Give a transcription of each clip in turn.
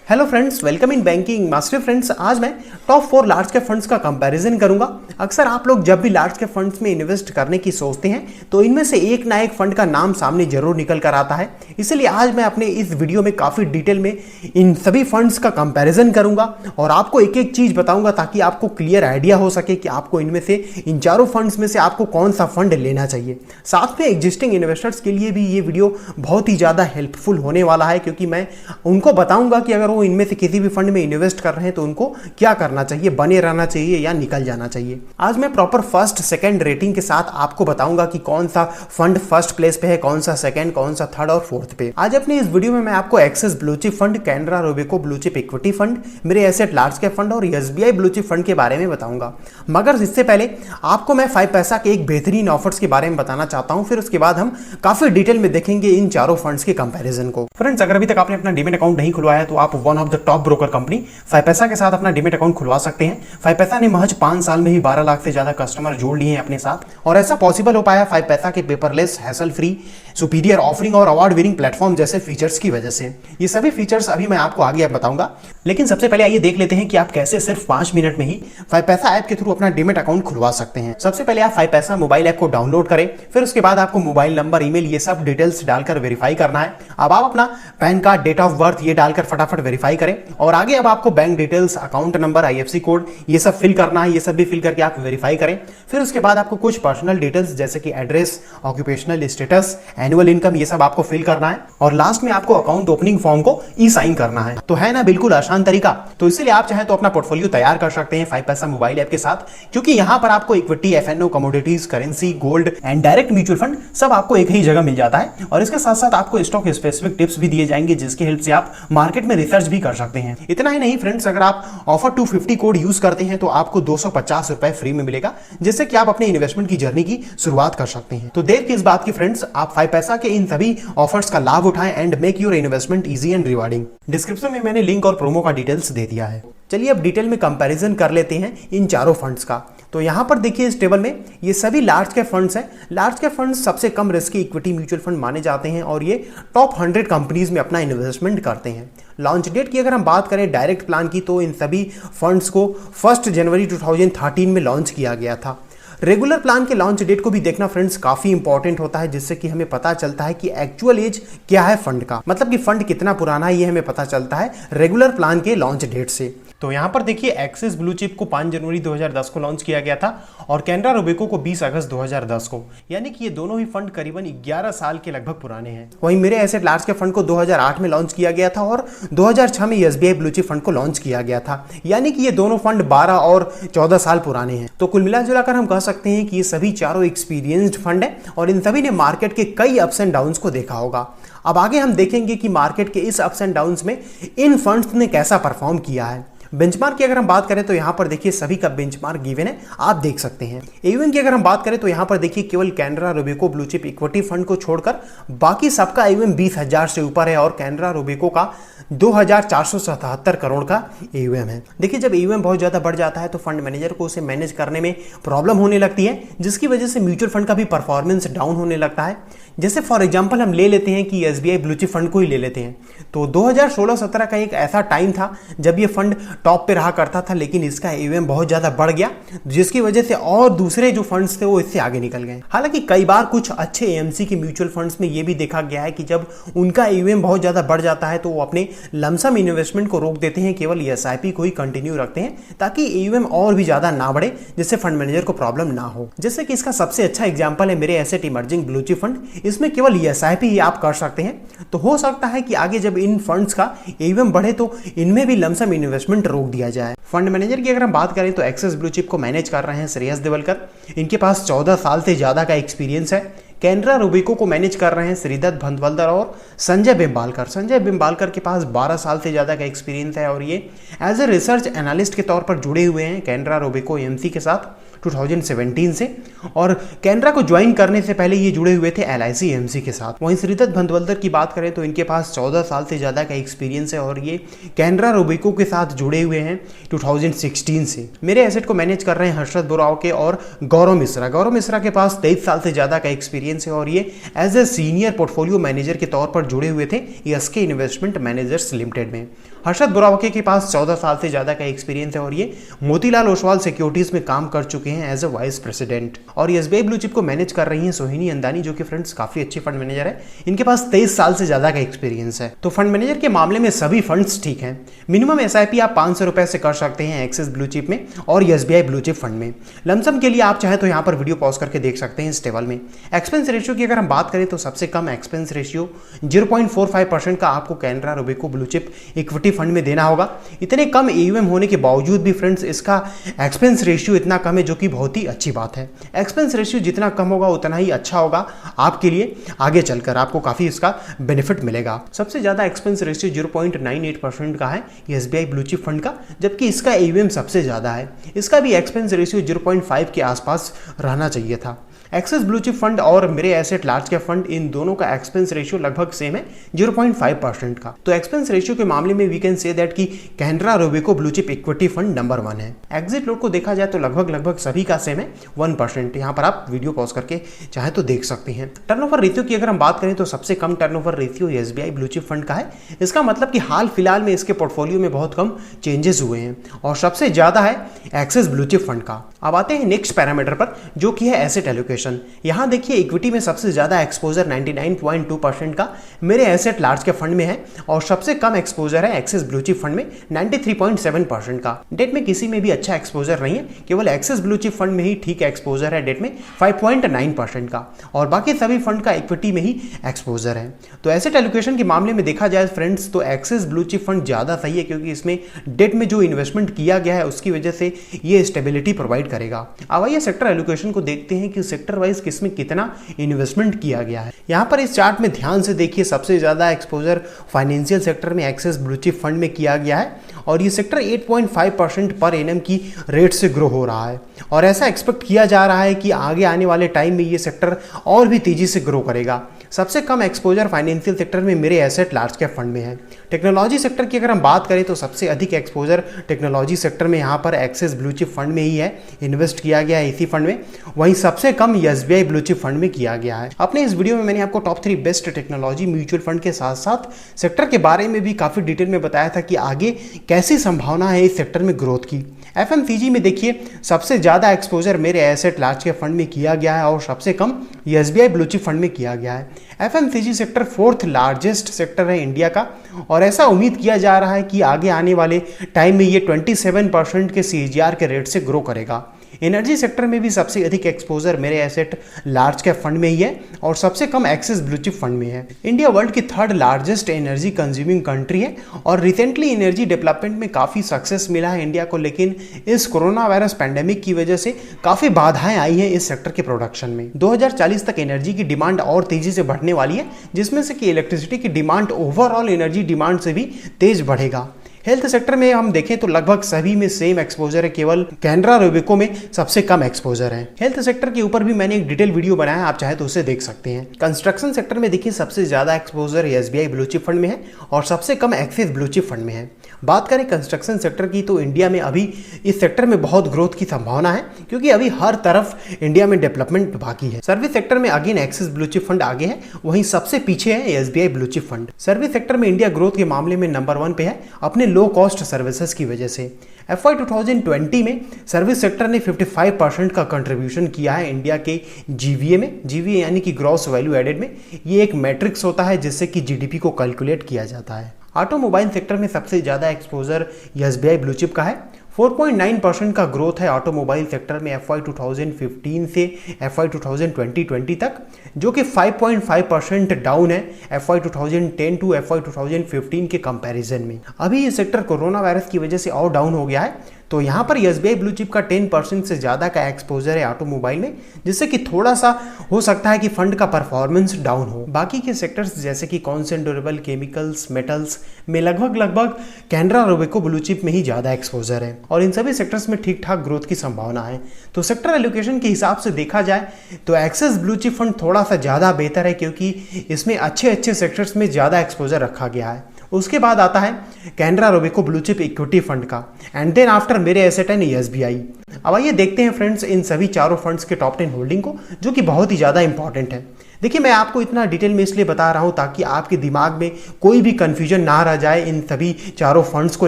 Hello friends, welcome in banking master. Friends, आज मैं top 4 large cap funds का comparison करूंगा। अक्सर आप लोग जब भी लार्ज कैप फंड्स में इन्वेस्ट करने की सोचते हैं तो इनमें से एक ना एक फंड का नाम सामने जरूर निकल कर आता है। इसलिए आज मैं अपने इस वीडियो में काफ़ी डिटेल में इन सभी फंड्स का कंपैरिजन करूंगा और आपको एक एक चीज़ बताऊंगा ताकि आपको क्लियर आइडिया हो सके कि आपको इनमें से इन चारों फंड्स में से आपको कौन सा फंड लेना चाहिए। साथ में एग्जिस्टिंग इन्वेस्टर्स के लिए भी ये वीडियो बहुत ही ज़्यादा हेल्पफुल होने वाला है, क्योंकि मैं उनको बताऊंगा कि अगर वो इनमें से किसी भी फंड में इन्वेस्ट कर रहे हैं तो उनको क्या करना चाहिए, बने रहना चाहिए या निकल जाना चाहिए। आज मैं प्रॉपर फर्स्ट सेकंड रेटिंग के साथ आपको बताऊंगा कि कौन सा फंड फर्स्ट प्लेस पे है, कौन सा सेकंड, कौन सा थर्ड और फोर्थ पे। आज अपने इस वीडियो में मैं आपको axis blue chip fund, Canara Robeco blue chip equity fund, मेरे एसेट लार्ज कैप फंड और एसबीआई ब्लू चिप फंड के बारे में बताऊंगा। मगर इससे पहले आपको मैं 5 पैसा के एक बेहतरीन ऑफर्स के बारे में बताना चाहता हूं, फिर उसके बाद हम काफी डिटेल में देखेंगे इन चारों फंड्स के कंपैरिजन को। फ्रेंड्स, अगर अभी तक आपने अपना डीमैट अकाउंट नहीं खुलवाया तो आप one of the top broker company 5 पैसा के साथ अपना डीमैट अकाउंट खुलवा सकते हैं। 5 पैसा ने महज 5 साल में ही 12 लाख से ज्यादा कस्टमर जोड़ लिए हैं अपने साथ, और ऐसा पॉसिबल हो पाया 5 पैसा के paperless, hassle free, superior offering और अवार्ड विनिंग प्लेटफॉर्म जैसे फीचर्स की वजह से। ये सभी फीचर्स अभी मैं आपको आगे बताऊंगा, लेकिन सबसे पहले आइए देख लेते हैं कि आप कैसे सिर्फ 5 मिनट में ही 5 पैसा ऐप के थ्रू अपना डीमैट अकाउंट खुलवा सकते हैं। सबसे पहले आप 5 पैसा मोबाइल ऐप को डाउनलोड करें, फिर उसके बाद आपको मोबाइल नंबर, ईमेल ये सब डिटेल्स डालकर वेरीफाई करना है। अब आप अपना PAN card, date of birth ये डालकर फटाफट वेरीफाई करें, और आगे अब आपको bank details, account number, IFSC code ये सब फिल करना है। ये सब भी फिल करके आप वेरीफाई करें। फिर उसके बाद आपको कुछ पर्सनल डिटेल्स जैसे कि address, occupational status, annual income ये सब आपको फिल करना है, और लास्ट में आपको अकाउंट ओपनिंग फॉर्म को ई साइन करना है। तो है ना बिल्कुल आसान तरीका। तो इसलिए आप चाहें तो अपना पोर्टफोलियो तैयार कर सकते हैं 5 पैसा मोबाइल ऐप के साथ, क्योंकि यहां पर आपको equity, FNO, commodities, currency, gold and direct mutual fund सब आपको एक ही जगह मिल जाता है। और इसके साथ साथ आपको स्टॉक स्पेसिफिक टिप्स भी दिए जाएंगे जिसकी हेल्प से आप मार्केट में रिसर्च भी कर सकते हैं। इतना ही नहीं फ्रेंड्स, अगर आप ऑफर 250 कोड यूज करते हैं तो आपको 250 रुपए फ्री में मिलेगा, जिससे कि आप अपने इन्वेस्टमेंट की जर्नी की शुरुआत कर सकते हैं। तो देर किस बात की फ्रेंड्स, आप 5 पैसा के इन सभी ऑफर्स का लाभ उठाएं and make your investment easy and rewarding. Description में मैंने लिंक और प्रोमो का डिटेल्स दे दिया है। चलिए अब डिटेल में कंपैरिजन कर लेते हैं इन चारों फंड्स का। तो यहां पर देखिए इस टेबल में ये सभी लार्ज कैप फंड्स हैं। लार्ज कैप फंड्स सबसे कम रिस्क की इक्विटी म्यूचुअल फंड माने जाते हैं और ये टॉप 100 कंपनीज में अपना इन्वेस्टमेंट करते हैं। लॉन्च डेट की अगर हम बात करें डायरेक्ट प्लान की, तो इन सभी फंड्स को 1 जनवरी 2013 में लॉन्च किया गया था। रेगुलर प्लान के लॉन्च डेट को भी देखना फ्रेंड्स काफी इंपॉर्टेंट होता है, जिससे कि हमें पता चलता है कि एक्चुअल एज क्या है फंड का, मतलब कि फंड कितना पुराना है ये हमें पता चलता है रेगुलर प्लान के लॉन्च डेट से। तो यहां पर देखिए एक्सिस ब्लू चिप को 5 जनवरी 2010 को लॉन्च किया गया था और कैनरा रोबेको को 20 अगस्त 2010 को, यानी कि ये दोनों ही फंड करीबन 11 साल के लगभग पुराने हैं। वहीं मेरे एसेट लार्ज कैप फंड को 2008 में लॉन्च किया गया था और 2006 में एसबीआई ब्लू चिप फंड को लॉन्च किया गया था, यानी कि ये दोनों फंड 12 और 14 साल पुराने हैं। तो कुल मिलाजुलाकर हम कह सकते हैं कि ये सभी चारों एक्सपीरियंस्ड फंड है और इन सभी ने मार्केट के कई अप्स एंड डाउन्स को देखा होगा। अब आगे हम देखेंगे कि मार्केट के इस अप्स एंड डाउन्स में इन फंड्स ने कैसा परफॉर्म किया है। बेंचमार्क की अगर हम बात करें तो यहां पर देखिए सभी का बेंचमार्क गिवन है, आप देख सकते हैं। एयूएम की अगर हम बात करें तो यहां पर देखिए केवल Canara Robeco blue chip equity fund को छोड़कर बाकी सबका एयूएम 20,000 से ऊपर है और कैनरा रोबेको का 2,477 करोड़ का एयूएम है। देखिए जब एयूएम बहुत ज्यादा बढ़ जाता है तो फंड मैनेजर को उसे मैनेज करने में प्रॉब्लम होने लगती है, जिसकी वजह से म्यूचुअल फंड का भी परफॉर्मेंस डाउन होने लगता है। जैसे फॉर एग्जांपल हम ले लेते हैं कि एसबीआई ब्लू चिप फंड को ही ले लेते हैं, तो 2016-17 का एक ऐसा टाइम था जब ये फंड टॉप पे रहा करता था, लेकिन इसका एयूएम बहुत ज्यादा बढ़ गया, जिसकी वजह से और दूसरे जो फंड्स थे वो इससे आगे निकल गए। हालांकि कई बार कुछ अच्छे एएमसी के म्यूचुअल फंड्स में ये भी देखा गया है कि जब उनका एयूएम बहुत ज्यादा बढ़ जाता है तो वो अपने लमसम इन्वेस्टमेंट को रोक देते हैं, केवल एसआईपी को ही कंटिन्यू रखते हैं ताकि एयूएम और भी ज्यादा ना बढ़े, जिससे फंड मैनेजर को प्रॉब्लम ना हो। जैसे कि इसका सबसे अच्छा एग्जांपल है मेरे asset emerging blue chip fund. इसमें केवल एसआईपी ही आप कर सकते हैं, तो हो सकता है कि आगे जब इन फंड्स का एयूएम बढ़े तो इनमें भी लमसम इन्वेस्टमेंट रोक दिया जाए। फंड मैनेजर की अगर हम बात करें तो एक्सिस ब्लू चिप को मैनेज कर रहे हैं श्रेयस देवलकर, इनके पास 14 साल से ज्यादा का एक्सपीरियंस है। कैनरा रोबेको को मैनेज कर रहे हैं श्रीदत्त भंतवलकर और संजय बिम्बालकर। संजय बिम्बालकर के पास 12 साल से ज़्यादा का एक्सपीरियंस है और ये एज ए रिसर्च एनालिस्ट के तौर पर जुड़े हुए हैं कैनरा रोबेको एएमसी के साथ। 2017 से, और कैनरा को ज्वाइन करने से पहले ये जुड़े हुए थे LIC AMC के साथ। वहीं श्रीदत्त भंतवलकर की बात करें तो इनके पास 14 साल से ज़्यादा का एक्सपीरियंस है और ये कैनरा रोबेको के साथ जुड़े हुए हैं 2016 से। मेरे एसेट को मैनेज कर रहे हैं हर्षद बुरावके और गौरव मिश्रा। गौरव मिश्रा के पास 23 साल से ज़्यादा का एक्सपीरियंस है और ये as a senior portfolio manager के तौर पर जुड़े हुए थे SK इन्वेस्टमेंट मैनेजर्स लिमिटेड में। हर्षद बुरावके के पास 14 साल से ज़्यादा का एक्सपीरियंस है और ये मोतीलाल ओसवाल सिक्योरिटीज में काम कर चुके हैं एज ए वाइस प्रेसिडेंट। और SBI ब्लू चिप को मैनेज कर रही हैं सोहिनी अंदानी, जो कि फ्रेंड्स काफ़ी अच्छी फंड मैनेजर है। इनके पास 23 साल से ज़्यादा का एक्सपीरियंस है। तो फंड मैनेजर के मामले में सभी फंड्स ठीक हैं। मिनिमम SIP आप 500 रुपए से कर सकते हैं एक्सिस ब्लू चिप में और SBI ब्लू चिप फंड में। लमसम के लिए आप चाहे तो यहाँ पर वीडियो पॉज करके देख सकते हैं इस टेबल में। एक्सपेंस रेशियो की अगर हम बात करें तो सबसे कम एक्सपेंस रेशियो 0.45% का आपको Canara Robeco blue chip equity fund में देना होगा। इतने कम AUM होने के बावजूद भी फ्रेंड्स इसका एक्सपेंस रेशियो इतना कम है, जो कि बहुत ही अच्छी बात है। एक्सपेंस रेशियो जितना कम होगा उतना ही अच्छा होगा आपके लिए, आगे चलकर आपको काफ़ी इसका बेनिफिट मिलेगा। सबसे ज़्यादा एक्सपेंस रेशियो 0.98% का है SBI ब्लू चिप फंड का, जबकि इसका AUM सबसे ज़्यादा है। इसका भी एक्सपेंस रेशियो 0.5 के आसपास रहना चाहिए था। एक्सिस ब्लू चिप फंड और मेरे एसेट लार्ज कैप फंड, इन दोनों का एक्सपेंस रेशियो लगभग सेम है 0.5% का। तो एक्सपेंस रेशियो के मामले में वी कैन से दैट कि Canara Robeco blue chip equity fund number 1 है। एग्जिट लोड को देखा जाए तो लगभग सभी का सेम है 1%। यहाँ पर आप वीडियो पॉज करके चाहे तो देख सकते हैं। टर्नओवर रेशियो की अगर हम बात करें तो सबसे कम turnover ratio SBI blue chip fund का है। इसका मतलब कि हाल फिलहाल में इसके पोर्टफोलियो में बहुत कम चेंजेस हुए हैं और सबसे ज्यादा है एक्सिस ब्लू चिप फंड का। अब आते हैं नेक्स्ट पैरामीटर पर, जो कि है एसेट एलोकेशन। यहां देखिए इक्विटी में सबसे ज्यादा एक्सपोजर 99.2% का मेरे एसेट लार्ज के फंड में है और सबसे कम एक्सपोजर है एक्सिस ब्लू चिप फंड में 93.7% का। डेट में किसी में भी अच्छा एक्सपोजर नहीं है, केवल एक्सिस ब्लू चिप फंड में ही ठीक एक्सपोजर है डेट में 5.9% का, और बाकी सभी फंड का इक्विटी में ही एक्सपोजर है। तो एसेट एलोकेशन के मामले में देखा जाए फ्रेंड्स तो एक्सिस ब्लू चिप फंड ज्यादा सही है, क्योंकि इसमें डेट में जो इन्वेस्टमेंट किया गया है उसकी वजह से ये स्टेबिलिटी प्रोवाइड करेगा। अब आइए सेक्टर एलोकेशन को देखते हैं कि सेक्टर वाइज किसमें कितना इन्वेस्टमेंट किया गया है। यहाँ पर इस चार्ट में ध्यान से देखिए, सबसे ज्यादा एक्सपोजर फाइनेंशियल सेक्टर में एक्सिस ब्लू चिप फंड में किया गया है और ये सेक्टर 8.5% पर एनएम की रेट से ग्रो हो रहा है और ऐसा एक्सपेक्ट किया जा रहा है कि आगे आने वाले टाइम में ये सेक्टर और भी तेजी से ग्रो करेगा। सबसे कम एक्सपोजर फाइनेंशियल सेक्टर में मेरे एसेट लार्ज कैप फंड में है। टेक्नोलॉजी सेक्टर की अगर हम बात करें तो सबसे अधिक एक्सपोजर टेक्नोलॉजी सेक्टर में यहाँ पर एक्सिस ब्लू चिप फंड में ही है, इन्वेस्ट किया गया है इसी फंड में। वहीं सबसे कम SBI ब्लू चिप फंड में किया गया है। अपने इस वीडियो में मैंने आपको top 3 best technology mutual fund के साथ साथ सेक्टर के बारे में भी काफी डिटेल में बताया था कि आगे कैसी संभावना है इस सेक्टर में ग्रोथ की। FMCG में देखिए सबसे ज्यादा एक्सपोजर मेरे एसेट लार्ज कैप फंड में किया गया है और सबसे कम SBI ब्लू चिप फंड में किया गया है। FMCG sector 4th largest sector है इंडिया का और ऐसा उम्मीद किया जा रहा है कि आगे आने वाले टाइम में ये 27% के CAGR के रेट से ग्रो करेगा। एनर्जी सेक्टर में भी सबसे अधिक एक्सपोजर मेरे एसेट लार्ज कैप फंड में ही है और सबसे कम एक्सिस ब्लू चिप फंड में है। इंडिया वर्ल्ड की 3rd largest energy consuming country है और रिसेंटली एनर्जी डेवलपमेंट में काफ़ी सक्सेस मिला है इंडिया को, लेकिन इस कोरोना वायरस पैंडेमिक की वजह से काफ़ी बाधाएं आई हैं इस सेक्टर के प्रोडक्शन में। 2040 तक एनर्जी की डिमांड और तेजी से बढ़ने वाली है, जिसमें से कि इलेक्ट्रिसिटी की डिमांड ओवरऑल एनर्जी डिमांड से भी तेज बढ़ेगा। हेल्थ सेक्टर में हम देखें तो लगभग सभी में सेम एक्सपोजर है, केवल कैनरा रोबेको में सबसे कम एक्सपोजर है। हेल्थ सेक्टर के ऊपर भी मैंने एक डिटेल वीडियो बनाया, आप चाहे तो उसे देख सकते हैं। कंस्ट्रक्शन सेक्टर में देखिए सबसे ज्यादा exposure SBI blue chip fund में है और सबसे कम एक्सिस ब्लू चिप फंड में है। बात करें कंस्ट्रक्शन सेक्टर की तो इंडिया में अभी इस सेक्टर में बहुत ग्रोथ की संभावना है, क्योंकि अभी हर तरफ इंडिया में डेवलपमेंट बाकी है। सर्विस सेक्टर में again axis blue chip fund आगे है, वहीं सबसे पीछे है SBI blue chip fund. Service sector में इंडिया ग्रोथ के मामले में नंबर 1 पे है अपने लो कॉस्ट सर्विसेज की वजह से। FY 2020 में सर्विस सेक्टर ने 55% का कंट्रीब्यूशन किया है इंडिया के GVA में। GVA यानी कि ग्रॉस वैल्यू एडेड में, ये एक मैट्रिक्स होता है जिससे कि GDP को कैलकुलेट किया जाता है। ऑटोमोबाइल सेक्टर में सबसे ज्यादा एक्सपोजर SBI ब्लू चिप का है। 4.9% का ग्रोथ है ऑटोमोबाइल सेक्टर में FY 2015 से FY 2020 तक, जो कि 5.5% डाउन है FY 2010 टू FY 2015 के कंपैरिजन में। अभी ये सेक्टर कोरोना वायरस की वजह से और डाउन हो गया है, तो यहाँ पर एसबीआई ब्लू चिप का 10% से ज़्यादा का एक्सपोजर है ऑटोमोबाइल में, जिससे कि थोड़ा सा हो सकता है कि फंड का परफॉर्मेंस डाउन हो। बाकी के सेक्टर्स जैसे कि कॉन्सेंट ड्यूरेबल, केमिकल्स, मेटल्स में लगभग कैनरा रोबेको ब्लू चिप में ही ज़्यादा एक्सपोजर है और इन सभी सेक्टर्स में ठीक ठाक ग्रोथ की संभावना है। तो सेक्टर एलोकेशन के हिसाब से देखा जाए तो एक्सिस ब्लू चिप फंड थोड़ा सा ज़्यादा बेहतर है, क्योंकि इसमें अच्छे सेक्टर्स में ज़्यादा एक्सपोजर रखा गया है। उसके बाद आता है Canara Robeco blue chip equity fund का, एंड देन आफ्टर मेरे एसेट एंड एसबीआई। अब आइए देखते हैं फ्रेंड्स इन सभी चारों फंड्स के टॉप 10 होल्डिंग को, जो कि बहुत ही ज़्यादा इंपॉर्टेंट है। देखिए, मैं आपको इतना डिटेल में इसलिए बता रहा हूं ताकि आपके दिमाग में कोई भी कंफ्यूजन ना रह जाए इन सभी चारों फंड्स को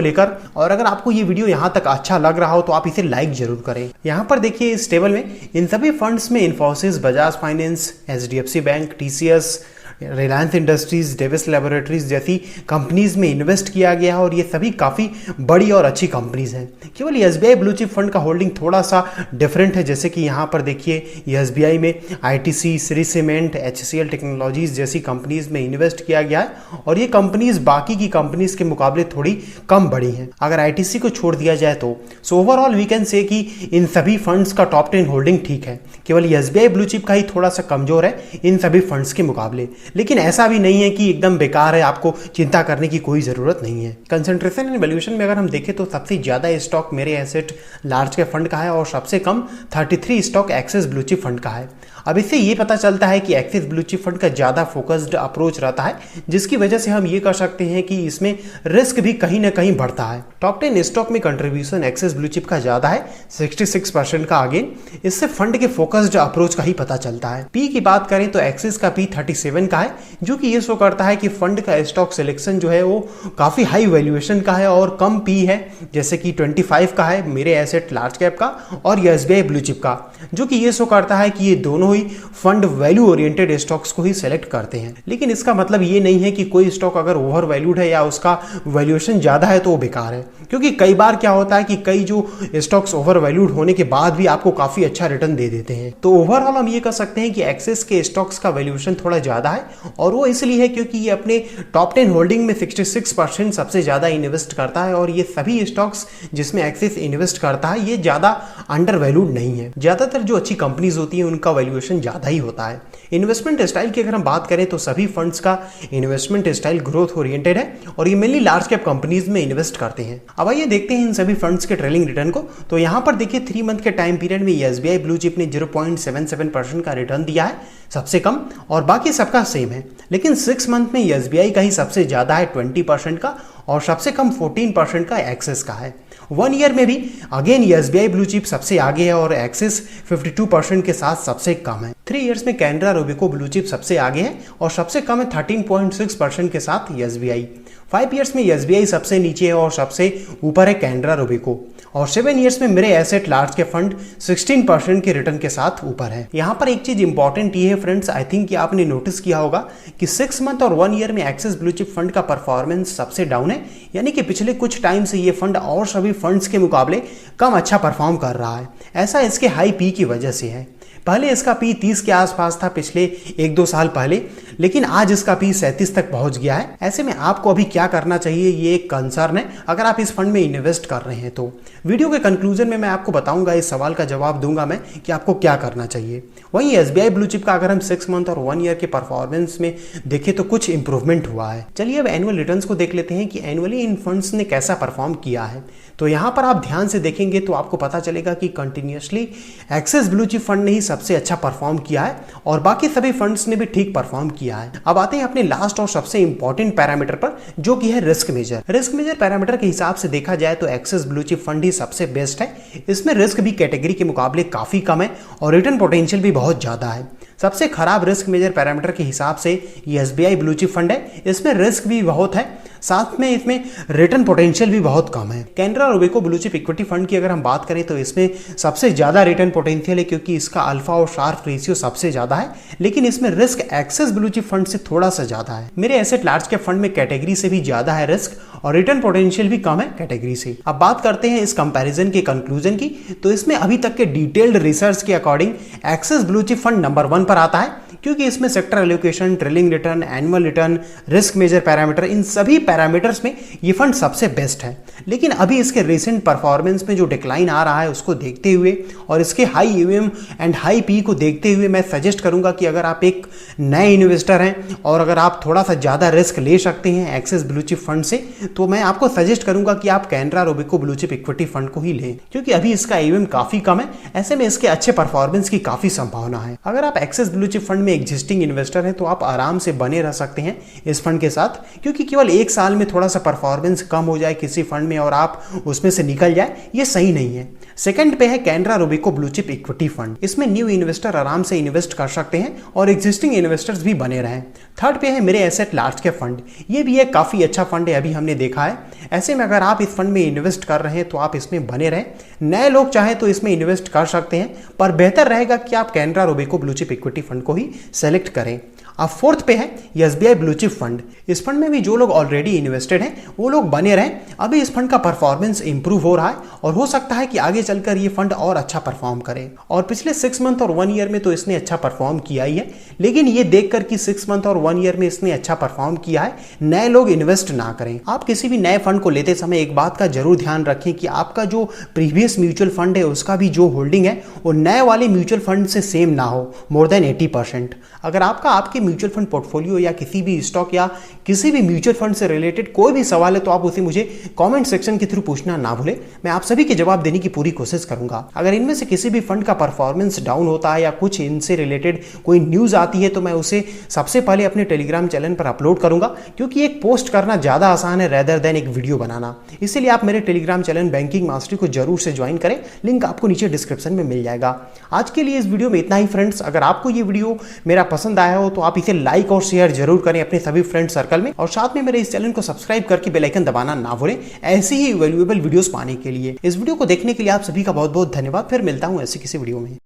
लेकर। और अगर आपको ये वीडियो यहां तक अच्छा लग रहा हो तो आप इसे लाइक जरूर करें। यहां पर देखिए इस टेबल में इन सभी फंड्स में Infosys, Bajaj finance, HDFC bank, TCS, Reliance industries, Davis laboratories जैसी कंपनीज में इन्वेस्ट किया गया है और ये सभी काफ़ी बड़ी और अच्छी कंपनीज हैं। केवल एसबीआई ब्लू चिप फंड का होल्डिंग थोड़ा सा डिफरेंट है, जैसे कि यहाँ पर देखिए एसबीआई में ITC, Shri cement, HCL technologies जैसी कंपनीज में इन्वेस्ट किया गया है और ये कंपनीज बाकी की कंपनीज के मुकाबले थोड़ी कम बड़ी हैं। अगर आईटीसी को छोड़ दिया जाए तो ओवरऑल वी कैन से कि इन सभी फंड्स का टॉप 10 होल्डिंग ठीक है। केवल एसबीआई ब्लू चिप का ही थोड़ा सा कमजोर है इन सभी फंड्स के मुकाबले, लेकिन ऐसा भी नहीं है कि एकदम बेकार है, आपको चिंता करने की कोई जरूरत नहीं है। कंसंट्रेशन एंड वैल्यूएशन में अगर हम देखें तो सबसे ज्यादा स्टॉक मेरे एसेट लार्ज कैप फंड का है और सबसे कम 33 stock axis blue chip fund का है। अब इससे ये पता चलता है कि एक्सिस ब्लू चिप फंड का ज्यादा फोकस्ड अप्रोच रहता है, जिसकी वजह से हम ये कर सकते हैं कि इसमें रिस्क भी कहीं ना कहीं बढ़ता है। टॉप 10 स्टॉक में कंट्रीब्यूशन एक्सिस ब्लू चिप का ज्यादा है, 66% का। अगेन इससे फंड के फोकस्ड अप्रोच का ही पता चलता है। पी की बात करें तो एक्सिस का पी 37 का है, जो कि ये शो करता है कि फंड का स्टॉक सिलेक्शन जो है वो काफी हाई वैल्यूएशन का है और कम पी है, जैसे कि 25 का है मेरे एसेट लार्ज कैप का और एसबीआई ब्लू चिप का, जो कि ये शो करता है कि ये दोनों ही फंड वैल्यू ओरिएंटेड स्टॉक्स को ही सेलेक्ट करते हैं। लेकिन इसका मतलब ये नहीं है कि कोई स्टॉक अगर ओवर वैल्यूड है या उसका वैल्यूएशन ज्यादा है तो वो बेकार है, क्योंकि कई बार क्या होता है कि कई जो स्टॉक्स ओवर वैल्यूड होने के बाद भी आपको काफी अच्छा रिटर्न दे देते हैं। तो ओवरऑल हम ये कह सकते हैं कि एक्सिस के स्टॉक्स का वैल्यूएशन थोड़ा ज्यादा है और वो इसलिए है क्योंकि ये अपने टॉप 10 होल्डिंग में 66% सबसे ज्यादा इन्वेस्ट करता है और ये सभी स्टॉक्स जिसमें एक्सिस इन्वेस्ट करता है ये ज्यादा अंडर वैल्यूड नहीं है। ज्यादातर जो अच्छी कंपनीज होती है उनका वैल्यूएशन ज्यादा ही होता है। इन्वेस्टमेंट स्टाइल की अगर हम बात करें तो सभी फंड्स का इन्वेस्टमेंट स्टाइल ग्रोथ ओरिएंटेड है और ये मेनली लार्ज कैप कंपनीज में इन्वेस्ट करते हैं। अब आइए देखते हैं इन सभी फंड्स के ट्रेलिंग रिटर्न को। तो यहां पर देखिए 3 मंथ के टाइम पीरियड में एसबीआई ब्लू चिप ने 0.77% का रिटर्न दिया है, सबसे कम, और बाकी सबका सेम है। लेकिन 6 मंथ में एसबीआई का ही सबसे ज्यादा है 20% का और सबसे कम 14% का एक्सिस का है। 1 ईयर में भी अगेन एसबीआई ब्लू चिप सबसे आगे है और एक्सिस 52% के साथ सबसे कम है। 3 इयर्स में कैनरा रोबेको ब्लू चिप सबसे आगे है और सबसे कम है 13.6% के साथ एसबीआई। 5 इयर्स में एसबीआई सबसे नीचे है और सबसे ऊपर है कैनरा रोबेको। और 7 इयर्स में मेरे एसेट लार्ज के फंड 16% के रिटर्न के साथ ऊपर है। यहाँ पर एक चीज इंपॉर्टेंट ये है फ्रेंड्स, आई थिंक कि आपने नोटिस किया होगा कि 6 मंथ और 1 ईयर में एक्सिस ब्लू चिप फंड का परफॉर्मेंस सबसे डाउन है, यानी कि पिछले कुछ टाइम से ये फंड और सभी फंड्स के मुकाबले कम अच्छा परफॉर्म कर रहा है। ऐसा इसके हाई पी की वजह से है। पहले इसका पी 30 के आसपास था पिछले 1-2 साल पहले, लेकिन आज इसका पी 37 तक पहुंच गया है। ऐसे में आपको अभी क्या करना चाहिए ये एक कंसर्न है अगर आप इस फंड में इन्वेस्ट कर रहे हैं। तो वीडियो के कंक्लूजन में मैं आपको बताऊंगा, इस सवाल का जवाब दूंगा मैं कि आपको क्या करना चाहिए। वहीं एसबीआई ब्लू चिप का अगर हम 6 मंथ और 1 ईयर के परफॉर्मेंस में देखें तो कुछ इंप्रूवमेंट हुआ है। चलिए अब एनुअल रिटर्न्स को देख लेते हैं कि एनुअली इन फंड्स ने कैसा परफॉर्म किया है। तो यहाँ पर आप ध्यान से देखेंगे तो आपको पता चलेगा कि continuously axis blue chip fund ने ही सबसे अच्छा परफॉर्म किया है और बाकी सभी फंड्स ने भी ठीक परफॉर्म किया है। अब आते हैं अपने लास्ट और सबसे इंपॉर्टेंट पैरामीटर पर, जो कि है risk measure. Risk measure parameter के हिसाब से देखा जाए तो एक्सिस ब्लू चिप फंड ही सबसे बेस्ट है। इसमें रिस्क भी कैटेगरी के मुकाबले काफी कम है और रिटर्न पोटेंशियल भी बहुत ज्यादा है। सबसे खराब रिस्क मेजर पैरामीटर के हिसाब से ये एसबीआई ब्लू चिप फंड है। इसमें रिस्क भी बहुत है, साथ में इसमें रिटर्न पोटेंशियल भी बहुत कम है। Canara Robeco blue chip equity fund की अगर हम बात करें तो इसमें सबसे ज्यादा रिटर्न पोटेंशियल है, क्योंकि इसका अल्फा और शार्प रेशियो सबसे ज्यादा है, लेकिन इसमें risk axis blue chip fund से थोड़ा सा ज्यादा है। मेरे एसेट लार्ज कैप फंड में कैटेगरी से भी ज्यादा है रिस्क और रिटर्न पोटेंशियल भी कम है कैटेगरी से। अब बात करते हैं इस कंपैरिजन के कंक्लूजन की। तो इसमें अभी तक के डिटेल्ड रिसर्च के according Axis blue chip fund number 1 पर आता है, क्योंकि इसमें sector allocation, trailing return, annual return, risk measure parameter, इन सभी पैरामीटर्स में ये फंड सबसे बेस्ट है। लेकिन अभी इसके रिसेंट परफॉर्मेंस में जो डिक्लाइन आ रहा है उसको देखते हुए और इसके high EVM and high P को देखते हुए मैं सजेस्ट करूंगा कि अगर आप एक नए इन्वेस्टर हैं और अगर आप थोड़ा सा ज़्यादा रिस्क ले सकते हैं एक्सिस ब्लू चिप फंड से, तो मैं आपको सजेस्ट करूंगा कि आप Canara Robeco blue chip equity fund को ही लें, क्योंकि अभी इसका ईवीएम काफ़ी कम है। ऐसे में इसके अच्छे परफॉर्मेंस की काफ़ी संभावना है। अगर आप एक्सिस ब्लू चिप फंड में एग्जिस्टिंग इन्वेस्टर हैं तो आप आराम से बने रह सकते हैं इस फंड के साथ, क्योंकि केवल एक साल में थोड़ा सा परफॉर्मेंस कम हो जाए किसी फंड में और आप उसमें से निकल जाए, ये सही नहीं है। सेकंड पे है Canara Robeco blue chip equity fund. इसमें न्यू इन्वेस्टर आराम से इन्वेस्ट कर सकते हैं और एग्जिस्टिंग इन्वेस्टर्स भी बने रहें। थर्ड पे है मेरे एसेट लार्ज कैप फंड। ये भी एक काफ़ी अच्छा फंड है, अभी हमने देखा है। ऐसे में अगर आप इस फंड में इन्वेस्ट कर रहे हैं तो आप इसमें बने रहें। नए लोग चाहें तो इसमें इन्वेस्ट कर सकते हैं, पर बेहतर रहेगा कि आप Canara Robeco blue chip equity fund को ही सेलेक्ट करें। अब फोर्थ पे है एसबीआई ब्लू चिप फंड। इस फंड में भी जो लोग ऑलरेडी इन्वेस्टेड हैं वो लोग बने रहें। अभी इस फंड का परफॉर्मेंस इंप्रूव हो रहा है और हो सकता है कि आगे चलकर ये फंड और अच्छा परफॉर्म करे। और पिछले 6 मंथ और 1 ईयर में तो इसने अच्छा परफॉर्म किया ही है, लेकिन ये देखकर कि 6 मंथ और 1 ईयर में इसने अच्छा परफॉर्म किया है, नए लोग इन्वेस्ट ना करें। आप किसी भी नए फंड को लेते समय एक बात का जरूर ध्यान रखें कि आपका जो प्रीवियस म्यूचुअल फंड है उसका भी जो होल्डिंग है वो नए वाले म्यूचुअल फंड से सेम ना हो, मोर देन 80%। अगर आपके म्यूचुअल फंड पोर्टफोलियो या किसी भी स्टॉक या किसी भी म्यूचुअल फंड से रिलेटेड कोई भी सवाल है तो आप उसे मुझे कमेंट सेक्शन के थ्रू पूछना ना भूलें। मैं आप सभी के जवाब देने की पूरी कोशिश करूंगा। अगर इनमें से किसी भी फंड का परफॉर्मेंस डाउन होता है या कुछ इनसे रिलेटेड कोई न्यूज आती है तो मैं उसे सबसे पहले अपने टेलीग्राम चैनल पर अपलोड करूंगा, क्योंकि एक पोस्ट करना ज्यादा आसान है रेदर देन एक वीडियो बनाना। इसलिए आप मेरे टेलीग्राम चैनल बैंकिंग मास्टरी को जरूर से ज्वाइन करें, लिंक आपको नीचे डिस्क्रिप्शन में मिल जाएगा। आज के लिए इस वीडियो में इतना ही फ्रेंड्स। अगर आपको ये वीडियो मेरा पसंद आया हो तो आप इसे लाइक और शेयर जरूर करें अपने सभी फ्रेंड सर्कल में, और साथ में मेरे इस चैनल को सब्सक्राइब करके बेल आइकन दबाना ना भूलें ऐसी ही वैल्यूएबल वीडियोस पाने के लिए। इस वीडियो को देखने के लिए आप सभी का बहुत बहुत धन्यवाद। फिर मिलता हूं ऐसी किसी वीडियो में।